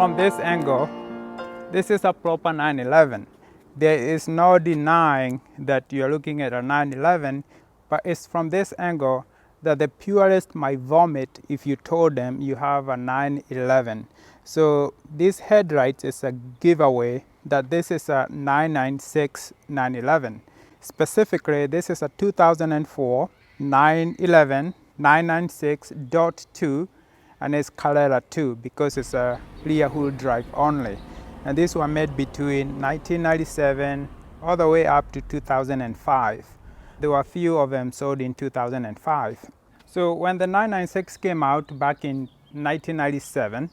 from this angle, this is a proper 911. There is no denying that you're looking at a 911, but it's from this angle that the purist might vomit if you told them you have a 911. So this headlight is a giveaway that this is a 996 911. Specifically, this is a 2004 911 996.2, and it's Carrera 2 because it's a rear wheel drive only. And these were made between 1997 all the way up to 2005. There were a few of them sold in 2005. So when the 996 came out back in 1997,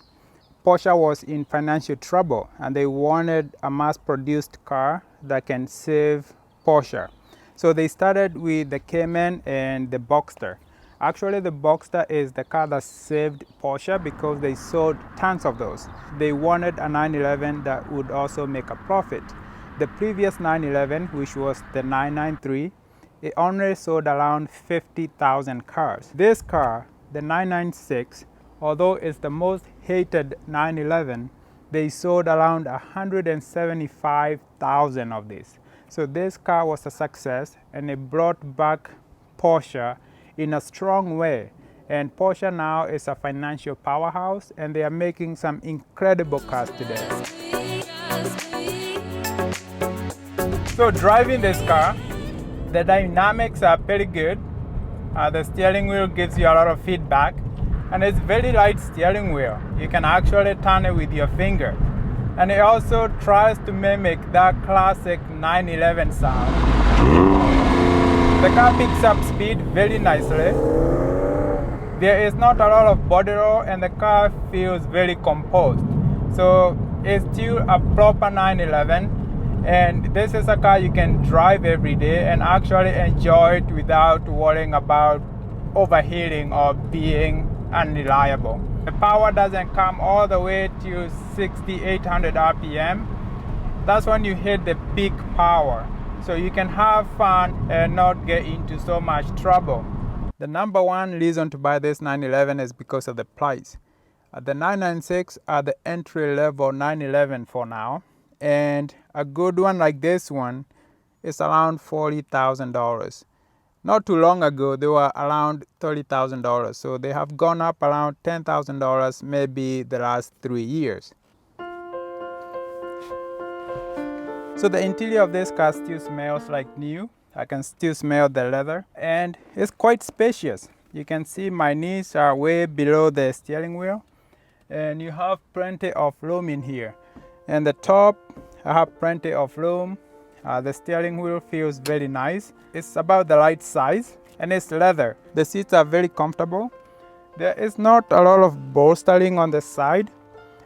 Porsche was in financial trouble and they wanted a mass-produced car that can save Porsche. So they started with the Cayman and the Boxster. Actually, the Boxster is the car that saved Porsche because they sold tons of those. They wanted a 911 that would also make a profit. The previous 911, which was the 993, it only sold around 50,000 cars. This car, the 996, although it's the most hated 911, they sold around 175,000 of these. So this car was a success and it brought back Porsche in a strong way. And Porsche now is a financial powerhouse and they are making some incredible cars today. So driving this car, the dynamics are pretty good. The steering wheel gives you a lot of feedback and it's very light steering wheel. You can actually turn it with your finger. And it also tries to mimic that classic 911 sound. The car picks up speed very nicely. There is not a lot of body roll and the car feels very composed. So it's still a proper 911 and this is a car you can drive every day and actually enjoy it without worrying about overheating or being unreliable. The power doesn't come all the way to 6,800 RPM. That's when you hit the peak power. So you can have fun and not get into so much trouble. The number one reason to buy this 911 is because of the price. The 996 are the entry level 911 for now. And a good one like this one is around $40,000. Not too long ago, they were around $30,000. So they have gone up around $10,000 maybe the last 3 years. So the interior of this car still smells like new. I can still smell the leather and it's quite spacious. You can see my knees are way below the steering wheel and you have plenty of room in here. And the top, I have plenty of room. The steering wheel feels very nice. It's about the right size and it's leather. The seats are very comfortable. There is not a lot of bolstering on the side.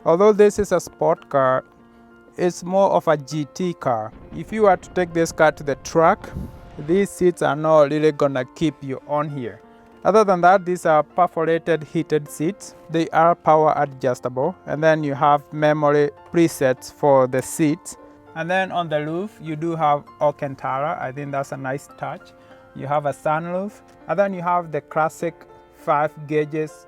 Although this is a sport car, it's more of a GT car. If you were to take this car to the track, these seats are not really gonna keep you on here. Other than that, these are perforated heated seats. They are power adjustable and then you have memory presets for the seats. And then on the roof, you do have Alcantara. I think that's a nice touch. You have a sunroof and then you have the classic 5 gauges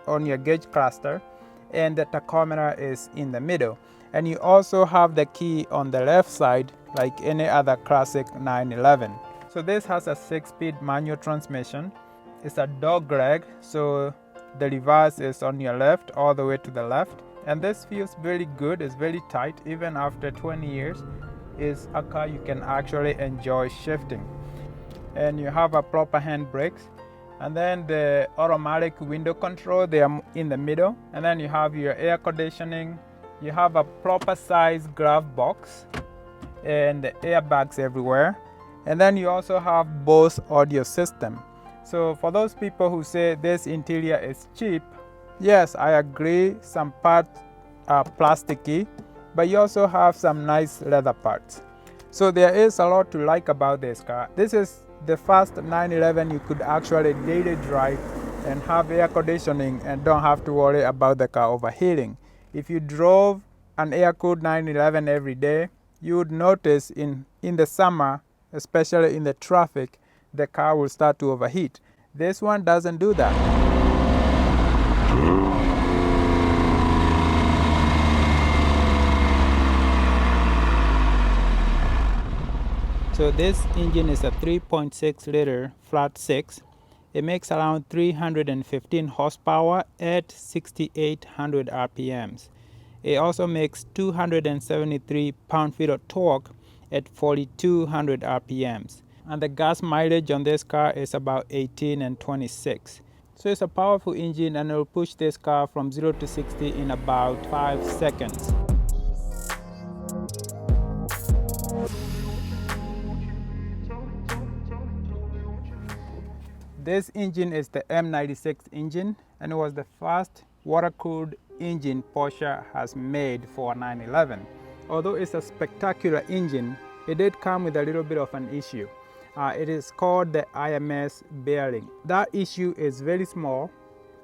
on your gauge cluster and the tachometer is in the middle. And you also have the key on the left side like any other classic 911. So this has a 6-speed manual transmission. It's a dog leg, so the reverse is on your left all the way to the left. And this feels very good, it's very tight. Even after 20 years, it's a car you can actually enjoy shifting. And you have a proper hand brakes. And then the automatic window control, they are in the middle. And then you have your air conditioning. You have a proper size glove box and the airbags everywhere. And then you also have Bose audio system. So for those people who say this interior is cheap, yes, I agree, some parts are plasticky, but you also have some nice leather parts. So there is a lot to like about this car. This is the first 911 you could actually daily drive and have air conditioning and don't have to worry about the car overheating. If you drove an air-cooled 911 every day, you would notice in the summer, especially in the traffic, the car will start to overheat. This one doesn't do that. So this engine is a 3.6 liter flat 6. It makes around 315 horsepower at 6,800 RPMs. It also makes 273 pound-feet of torque at 4,200 RPMs. And the gas mileage on this car is about 18 and 26. So it's a powerful engine, and it will push this car from 0 to 60 in about 5 seconds. This engine is the M96 engine, and it was the first water-cooled engine Porsche has made for a 911. Although it's a spectacular engine, it did come with a little bit of an issue. It is called the IMS bearing. That issue is very small.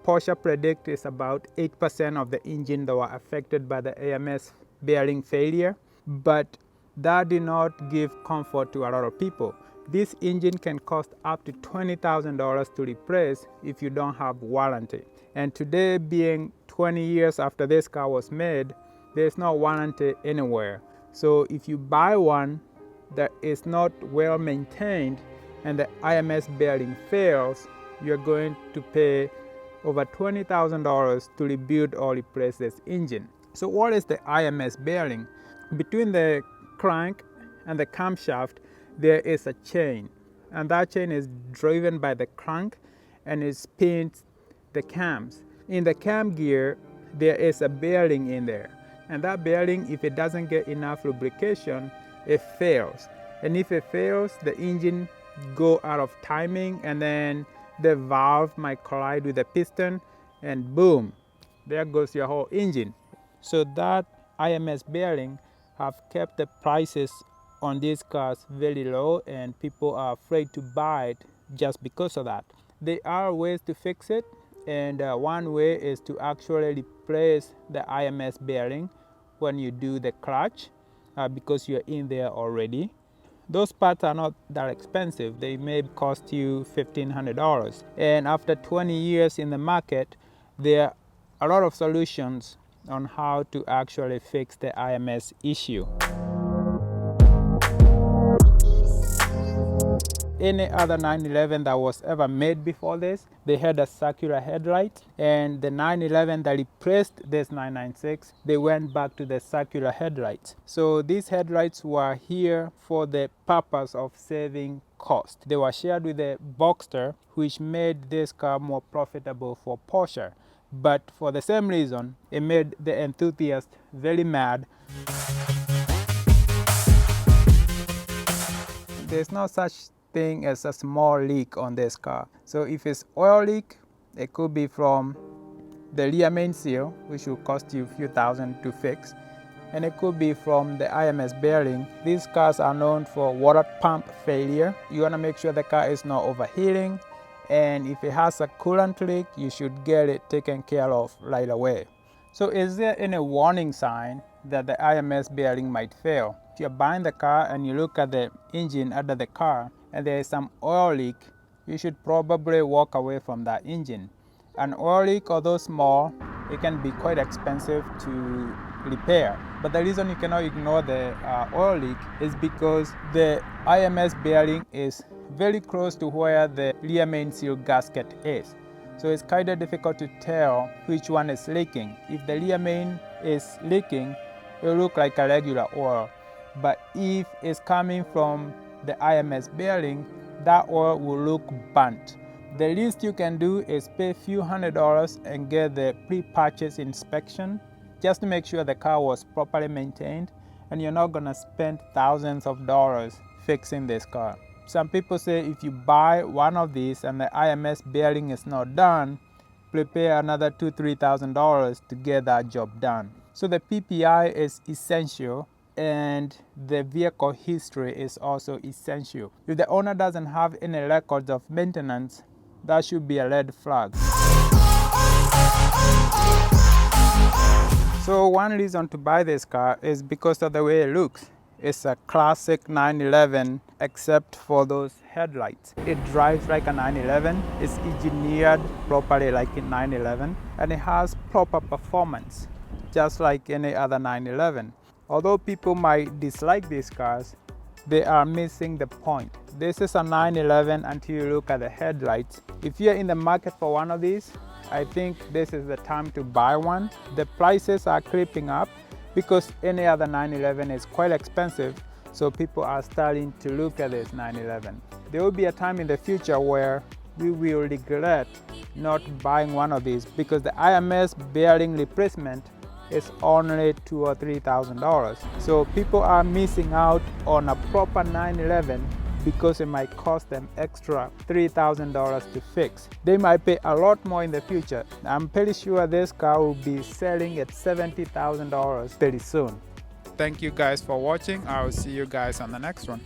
Porsche predicts it's about 8% of the engine that were affected by the IMS bearing failure, but that did not give comfort to a lot of people. This engine can cost up to $20,000 to replace if you don't have warranty. And today, being 20 years after this car was made, there's no warranty anywhere. So if you buy one that is not well maintained and the IMS bearing fails, you're going to pay over $20,000 to rebuild or replace this engine. So what is the IMS bearing? Between the crank and the camshaft, there is a chain, and that chain is driven by the crank and it spins the cams. In the cam gear, there is a bearing in there, and that bearing, if it doesn't get enough lubrication, it fails. And if it fails, the engine go out of timing, and then the valve might collide with the piston, and boom, there goes your whole engine. So that IMS bearing have kept the prices on these cars very low, and people are afraid to buy it just because of that. There are ways to fix it, and one way is to actually replace the IMS bearing when you do the clutch because you're in there already. Those parts are not that expensive. They may cost you $1,500. And after 20 years in the market, there are a lot of solutions on how to actually fix the IMS issue. Any other 911 that was ever made before this, they had a circular headlight, and the 911 that replaced this 996, they went back to the circular headlights. So these headlights were here for the purpose of saving cost. They were shared with the Boxster, which made this car more profitable for Porsche. But for the same reason, it made the enthusiast very mad. There's no such thing as a small leak on this car. So if it's oil leak, it could be from the rear main seal, which will cost you a few thousand to fix, and it could be from the IMS bearing. These cars are known for water pump failure. You want to make sure the car is not overheating, and if it has a coolant leak, you should get it taken care of right away. So is there any warning sign that the IMS bearing might fail? If you're buying the car and you look at the engine under the car and there is some oil leak, you should probably walk away from that engine. An oil leak, although small, it can be quite expensive to repair. But the reason you cannot ignore the oil leak is because the IMS bearing is very close to where the rear main seal gasket is. So it's kind of difficult to tell which one is leaking. If the rear main is leaking, it will look like a regular oil. But if it's coming from the IMS bearing, that oil will look burnt. The least you can do is pay a few $100s and get the pre-purchase inspection just to make sure the car was properly maintained, and you're not going to spend thousands of dollars fixing this car. Some people say if you buy one of these and the IMS bearing is not done, prepare another $2,000–3,000 to get that job done. So the PPI is essential, and the vehicle history is also essential. If the owner doesn't have any records of maintenance, that should be a red flag. So one reason to buy this car is because of the way it looks. It's a classic 911 except for those headlights. It drives like a 911, it's engineered properly like a 911, and it has proper performance just like any other 911. Although people might dislike these cars, they are missing the point. This is a 911 until you look at the headlights. If you're in the market for one of these, I think this is the time to buy one. The prices are creeping up because any other 911 is quite expensive, so people are starting to look at this 911. There will be a time in the future where we will regret not buying one of these because the IMS bearing replacement is only $2,000 or $3,000. So people are missing out on a proper 911 because it might cost them extra $3,000 to fix. They might pay a lot more in the future. I'm pretty sure this car will be selling at $70,000 pretty soon. Thank you guys for watching. I'll see you guys on the next one.